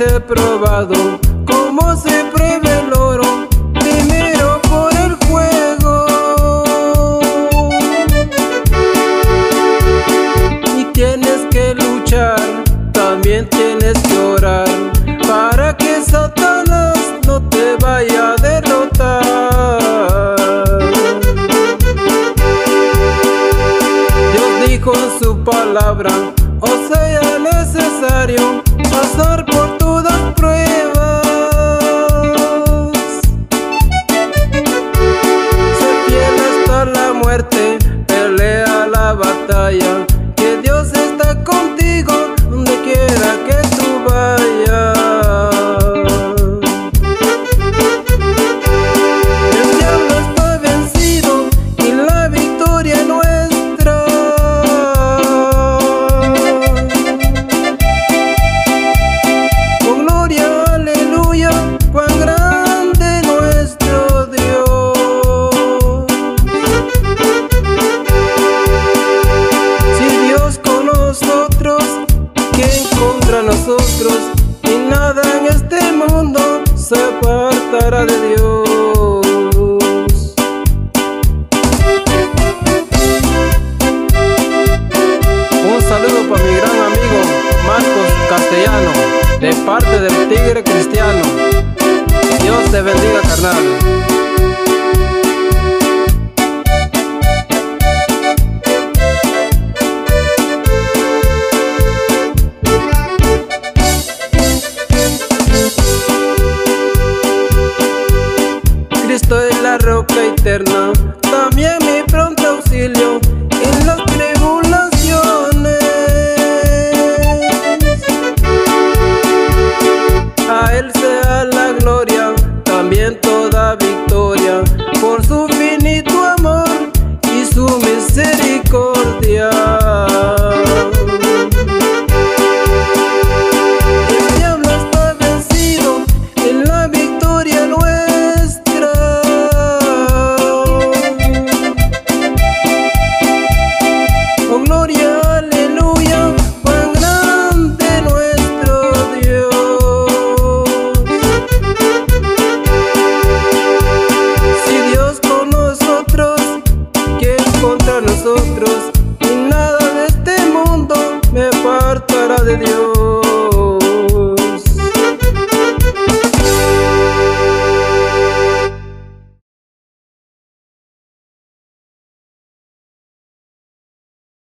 he probado cómo se prueba el oro, primero por el fuego. Y tienes que luchar, también tienes que orar, para que Satanás no te vaya a derrotar. Dios dijo en su palabra, o sea necesario pasar por todas pruebas. Sé fiel hasta la muerte, pelea la batalla, que Dios está contigo donde quiera que tú vayas. El diablo está vencido y la victoria es nuestra. Con gloria, aleluya, cuán grande nuestro Dios. Si Dios con nosotros, ¿quién contra nosotros? Y nada en este mundo se apartará de Dios. Un saludo para mi gran amigo Marcos Castellano, de parte del Tigre Cristiano. Dios te bendiga, carnal. Cristo es la roca eterna, también mi pronto auxilio en las tribulaciones. A Él sea la gloria, también toda victoria, por su finito amor y su misericordia. El diablo está vencido, en la victoria nuestra. Con gloria, aleluya, cuán grande nuestro Dios. Si Dios con nosotros, ¿quién contra nosotros? Y nada de este mundo me apartará de Dios.